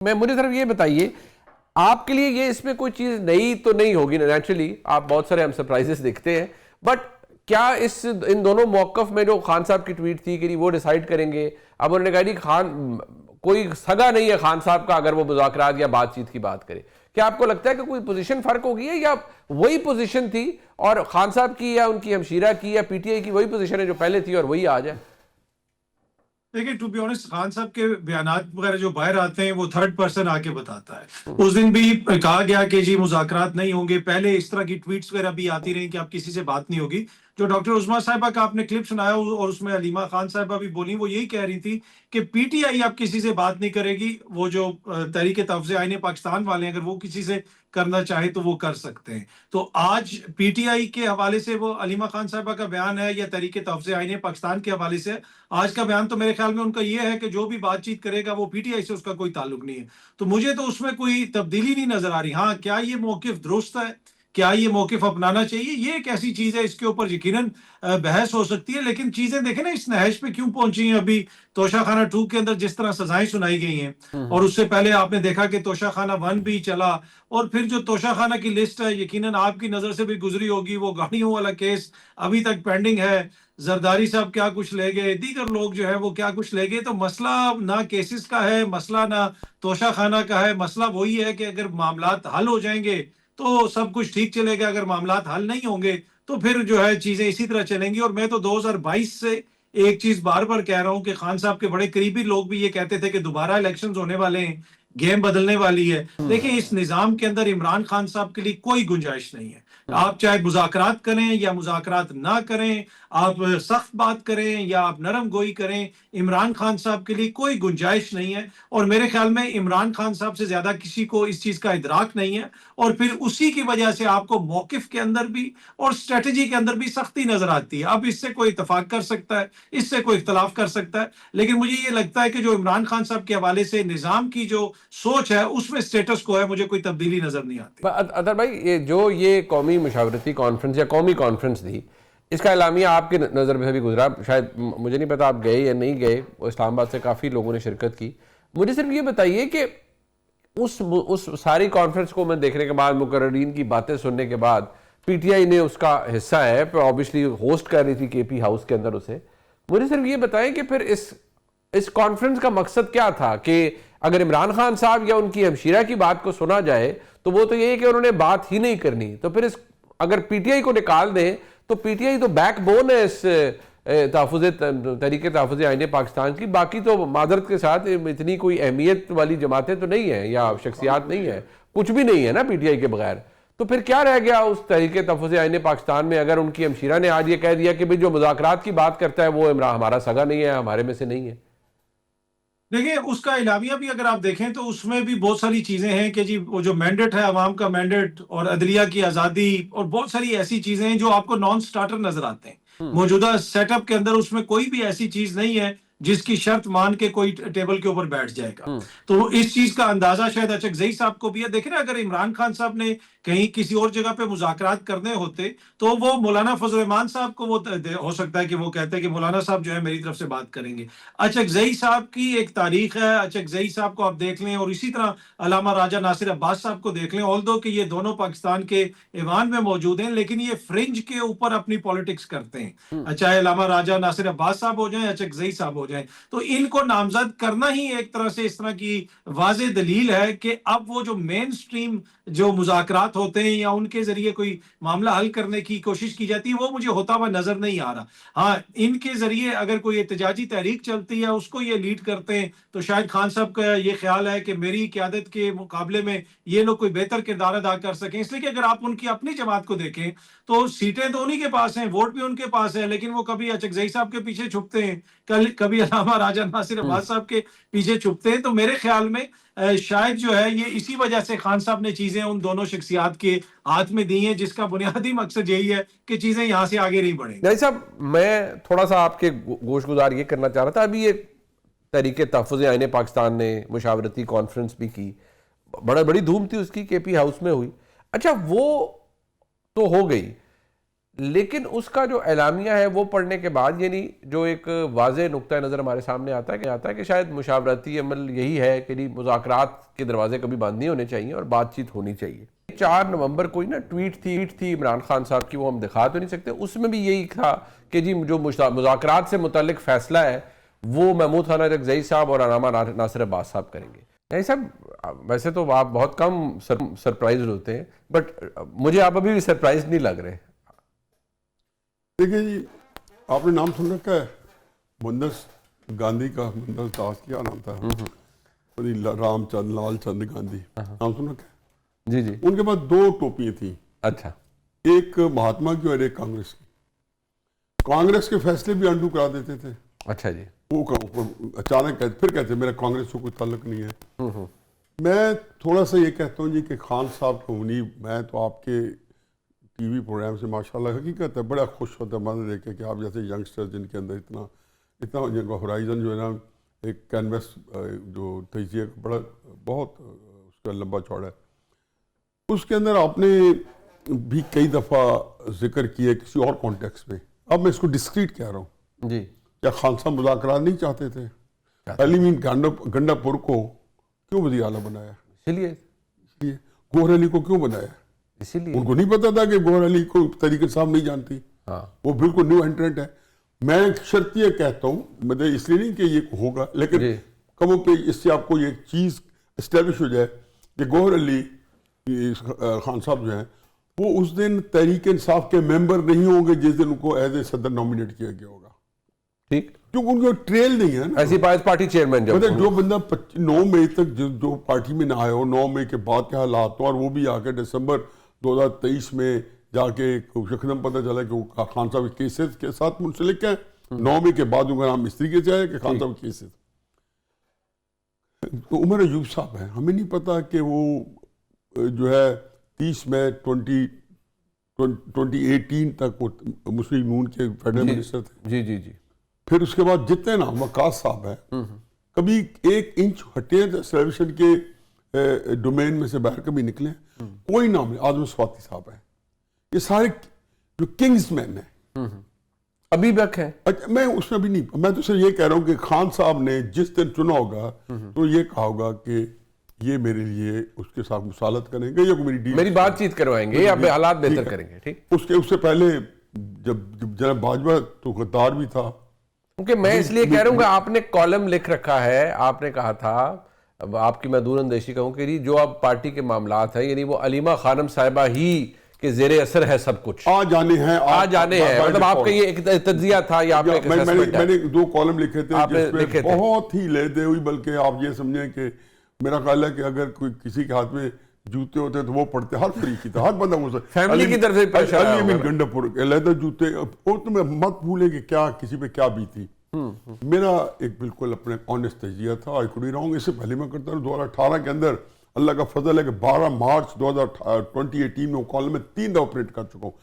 मुझे सिर्फ ये बताइए, आपके लिए ये इसमें कोई चीज नई तो नहीं होगी ना, नेचुरली आप बहुत सारे हम सरप्राइजेस देखते हैं, बट क्या इन दोनों मौकफ में जो खान साहब की ट्वीट थी कि वो डिसाइड करेंगे, अब उन्होंने कहा खान कोई सगा नहीं है खान साहब का अगर वो मुज़ाकरात या बातचीत की बात करे, क्या आपको लगता है कि कोई पोजीशन फर्क होगी है या वही पोजीशन थी और खान साहब की या उनकी हमशीरा की या पीटीआई की वही पोजीशन है जो पहले थी और वही आज है? देखिए, टू बी ऑनेस्ट, खान साहब के बयानात वगैरह जो बाहर आते हैं वो थर्ड पर्सन आके बताता है। उस दिन भी कहा गया कि जी मुज़ाकरात नहीं होंगे, पहले इस तरह की ट्वीट्स वगैरह भी आती रही कि आप किसी से बात नहीं होगी। जो डॉक्टर उस्मा साहिबा का आपने क्लिप सुनाया और उसमें अलीमा खान साहिबा भी बोली, वो यही कह रही थी कि पीटीआई अब किसी से बात नहीं करेगी, वो जो तहरीक तहफ़्फ़ुज़ आईन पाकिस्तान वाले हैं अगर वो किसी से करना चाहे तो वो कर सकते हैं। तो आज पीटीआई के हवाले से वो अलीमा खान साहिबा का बयान है या तहरीक तहफ़्फ़ुज़ आईन पाकिस्तान के हवाले से आज का बयान, तो मेरे ख्याल में उनका ये है कि जो भी बातचीत करेगा वो पीटीआई से उसका कोई ताल्लुक नहीं है। तो मुझे तो उसमें कोई तब्दीली नहीं नजर आ रही। हाँ, क्या ये मौकिफ दुरुस्त है, क्या ये मौकिफ अपनाना चाहिए, ये एक ऐसी चीज है इसके ऊपर यकीनन बहस हो सकती है। लेकिन चीजें देखें ना, इस नहज पे क्यों पहुंची हैं। अभी तोशाखाना 2 के अंदर जिस तरह सजाएं सुनाई गई हैं, और उससे पहले आपने देखा कि तोशाखाना 1 भी चला, और फिर जो तोशाखाना की लिस्ट है यकीनन आपकी नजर से भी गुजरी होगी, वो गाड़ियों वाला केस अभी तक पेंडिंग है। जरदारी साहब क्या कुछ ले गए, दीगर लोग जो है वो क्या कुछ ले गए। तो मसला ना केसेस का है, मसला ना तोशाखाना का है, मसला वही है कि अगर मामलात हल हो जाएंगे तो सब कुछ ठीक चलेगा, अगर मामलात हल नहीं होंगे तो फिर जो है चीजें इसी तरह चलेंगी। और मैं तो 2022 से एक चीज बार बार कह रहा हूं कि खान साहब के बड़े करीबी लोग भी ये कहते थे कि दोबारा इलेक्शंस होने वाले हैं, गेम बदलने वाली है। देखिए, इस निजाम के अंदर इमरान खान साहब के लिए कोई गुंजाइश नहीं है। आप चाहे मुज़ाकरात करें या मुज़ाकरात ना करें, आप सख्त बात करें या आप नरम गोई करें, इमरान खान साहब के लिए कोई गुंजाइश नहीं है। और मेरे ख्याल में इमरान खान साहब से ज्यादा किसी को इस चीज का इदराक नहीं है। और फिर उसी की वजह से आपको मौकिफ के अंदर भी और स्ट्रेटजी के अंदर भी सख्ती नजर आती है। अब इससे कोई इतफाक कर सकता है, इससे कोई इख्तलाफ कर सकता है, लेकिन मुझे ये लगता है कि जो इमरान खान साहब के हवाले से निजाम की जो सोच है उसमें स्टेटस को है, मुझे कोई तब्दीली नजर नहीं आती। अदर भाई, ये कौमी मशावरती कॉन्फ्रेंस या कौमी कॉन्फ्रेंस थी, इसका एलामिया आपके नज़र में भी गुजरा, शायद मुझे नहीं पता आप गए या नहीं गए, इस्लामाबाद से काफ़ी लोगों ने शिरकत की। मुझे सिर्फ ये बताइए कि उस सारी कॉन्फ्रेंस को मैं देखने के बाद, मुकर्रीन की बातें सुनने के बाद, पीटीआई ने उसका हिस्सा है, ऑब्वियसली होस्ट कर रही थी केपी हाउस के अंदर उसे, मुझे सिर्फ ये बताएं कि फिर इस कॉन्फ्रेंस का मकसद क्या था कि अगर इमरान खान साहब या उनकी हमशीरा की बात को सुना जाए तो वो तो यही कि उन्होंने बात ही नहीं करनी, तो फिर अगर पीटीआई को निकाल दें तो पीटीआई तो बैकबोन है इस तरीके तहफ़्फ़ुज़ आईन पाकिस्तान की, बाकी तो मादरत के साथ इतनी कोई अहमियत वाली जमातें तो नहीं है या शख्सियात नहीं है, कुछ भी नहीं है ना पीटीआई के बगैर। तो फिर क्या रह गया उस तरीके तहफ़्फ़ुज़ आईन पाकिस्तान में अगर उनकी हमशीरा ने आज ये कह दिया कि भाई जो मुज़ाकरात की बात करता है वो इमरान हमारा सगा नहीं है, हमारे में से नहीं है। देखिए, उसका इलामिया भी अगर आप देखें तो उसमें भी बहुत सारी चीजें हैं कि जी वो जो मैंडेट है, अवाम का मैंडेट और अदलिया की आजादी और बहुत सारी ऐसी चीजें हैं जो आपको नॉन स्टार्टर नजर आते हैं। मौजूदा सेटअप के अंदर उसमें कोई भी ऐसी चीज नहीं है जिसकी शर्त मान के कोई टेबल के ऊपर बैठ जाएगा। तो इस चीज का अंदाजा शायद अचकजई साहब को भी है। देखिए ना, अगर इमरान खान साहब ने कहीं किसी और जगह पे मुज़ाकरात करने होते तो वो मौलाना फजल रहमान साहब को वो हो सकता है कि वो कहते हैं कि मौलाना साहब जो है मेरी तरफ से बात करेंगे। अचकजई साहब की एक तारीख है, अचकजई साहब को आप देख लें, और इसी तरह अलामा राजा नासिर अब्बास साहब को देख लें। ऑल्दो कि ये दोनों पाकिस्तान के ईवान में मौजूद हैं, लेकिन ये फ्रिंज के ऊपर अपनी पॉलिटिक्स करते हैं, चाहे अलामा राजा नासिर अब्बास साहब हो जाए, अचकजई साहब हो जाए। तो इनको नामजद करना ही एक तरह से इस तरह की वाज़े दलील है कि अब वो जो मेन स्ट्रीम जो मुज़ाकरात होते हैं या उनके जरिए कोई मामला हल करने की कोशिश की जाती है वो मुझे होता हुआ नजर नहीं आ रहा। हाँ, इनके जरिए अगर कोई एहतजाजी तहरीक चलती है उसको ये लीड करते हैं तो शायद खान साहब का ये ख्याल है कि मेरी क़यादत के मुकाबले में ये लोग कोई बेहतर किरदार अदा कर सकें। इसलिए कि अगर आप उनकी अपनी जमात को देखें तो सीटें तो उन्हीं के पास हैं, वोट भी उनके पास है, लेकिन वो कभी अचकजई साहब के पीछे छुपते हैं, कभी अलामा राजा नासिर अब्बास साहब के पीछे छुपते हैं। तो मेरे ख्याल में शायद जो है ये इसी वजह से खान साहब ने चीजें उन दोनों शख्सियात के हाथ में दी हैं, जिसका बुनियादी मकसद यही है कि चीजें यहां से आगे नहीं बढ़ेंगी। नहीं साहब, मैं थोड़ा सा आपके गोश गुजार ये करना चाह रहा था, अभी ये तरीके तहफ़्फ़ुज़ आईन पाकिस्तान ने मुशावरती कॉन्फ्रेंस भी की, बड़ी धूम थी उसकी, केपी हाउस में हुई। अच्छा, वो तो हो गई, लेकिन उसका जो एलामिया है वो पढ़ने के बाद यानी जो एक वाज़े नुक्ता नज़र हमारे सामने आता है कि शायद मुशावरती अमल यही है कि मुज़ाकरात के दरवाजे कभी बंद नहीं होने चाहिए और बातचीत होनी चाहिए। 4 नवंबर को ही ना ट्वीट थी इमरान खान साहब की, वो हम दिखा तो नहीं सकते, उसमें भी यही था कि जी जो मुज़ाकरात से मुतल्लिक फ़ैसला है वो महमूद खान रज़ई साहब और अनामा नासिर अब्बास साहब करेंगे। नहीं साहब, वैसे तो आप बहुत कम सरप्राइज होते हैं, बट मुझे आप अभी भी सरप्राइज नहीं लग रहे। देखिए जी, आपने नाम सुन रखा है मोहनदास गांधी का? मोहनदास दास, क्या नाम था? रामचंद लालचंद गांधी, नाम सुन रखा है? जी जी। उनके पास 2 टोपियां थी, अच्छा। एक महात्मा की और एक कांग्रेस की। कांग्रेस के फैसले भी अंडू करा देते थे। अच्छा जी। वो अचानक फिर कहते मेरा कांग्रेस से कोई ताल्लुक नहीं है। मैं थोड़ा सा ये कहता हूँ जी कि खान साहब को मुनीब, मैं तो आपके टीवी प्रोग्राम से माशाल्लाह हकीकत है बड़ा खुश होता है मदद देखे कि आप जैसे यंगस्टर जिनके अंदर इतना जिनका होराइजन जो है ना, एक कैनवस जो तजिए का बड़ा बहुत उसका लंबा चौड़ा है, उसके अंदर आपने भी कई दफ़ा जिक्र किया किसी और कॉन्टेक्स्ट में। अब मैं इसको डिस्क्रीट कह रहा हूँ जी। क्या खान साहब मुज़ाकरात नहीं चाहते थे? अली गंडापुर को क्यों वज़ीर आला बनाया? इसलिए गौहर अली को क्यों बनाया? इसीलिए उनको नहीं पता था कि गौहर अली को तरीके साहब नहीं जानती। हाँ। वो बिल्कुल न्यू एंट्रेंट है। मैं शर्त ये कहता हूँ, मतलब इसलिए नहीं कि ये होगा, लेकिन कमों पे इससे आपको ये चीज़ इस्टेब्लिश हो जाए कि गौहर अली खान साहब जो हैं वो उस दिन तहरीक इंसाफ के मेंबर नहीं होंगे जिस दिन उनको एज ए सदर नॉमिनेट किया गया होगा। ठीक, क्योंकि उनको ट्रेल नहीं है ना, ऐसी पार्टी चेयरमैन जब मतलब जो बंदा 9 मई तक जो पार्टी में ना आया हो, 9 मई के बाद के हालात हो, और वो भी आके दिसंबर 2023 में जाके यकदम पता चला कि वो खान साहब के केसेस के साथ मुंसलिक है। 9 मई के बाद उनका नाम इस तरीके से आया कि खान साहब केसेस। तो उमर अयूब साहब है, हमें नहीं पता कि वो जो है 30 मई 2018 तक वो मुस्लिम नून के फेडरल मिनिस्टर थे। जी जी जी। फिर उसके बाद जितने नाम वकास साहब हैं कभी 1 इंच हटे टेलीविजन के डोमेन में से बाहर कभी निकले, कोई नाम नहीं। आजम स्वाति साहब हैं, ये सारे जो किंग्स मैन हैं अभी तक है। अच्छा, मैं उसमें भी नहीं, मैं तो सिर्फ ये कह रहा हूँ कि खान साहब ने जिस दिन चुना होगा तो ये कहा होगा कि ये मेरे लिए उसके साथ मुसालत करेंगे या मेरी बातचीत करवाएंगे या हालात बेहतर करेंगे। ठीक, उससे पहले जब जनाब बाजवा तो गद्दार भी था। क्योंकि मैं इसलिए कह रहा हूँ कि आपने कॉलम लिख रखा है, आपने कहा था, अब आपकी मैं दूर अंदेशी कहूँ कि जो अब पार्टी के मामलात हैं यानी वो अलीमा खानम साहिबा ही के जेरे असर है सब कुछ, आ जाने हैं मतलब आपका ये एक तज्जिया था या आपने मैंने 2 कॉलम लिखे थे जिसमें बहुत ही लेदे हुई, बल्कि आप ये समझें कि मेरा ख्याल है कि अगर कोई किसी के हाथ में जूते होते तो वो पड़ते हर तरीके से, हर बंदा फैमिली की तरफ से प्रेशर आया होगा। गंडापुर लेदर जूते, और तुम्हें मत भूले कि क्या किसी पे क्या बीती। मेरा एक बिल्कुल अपने ऑनेस्ट तजिया था, आई कुड बी रॉन्ग। इससे पहले मैं करता हूँ 2018 के अंदर अल्लाह का फजल है कि 12 मार्च 2018 में कॉलम में 3 दफा प्रिंट कर चुका हूँ।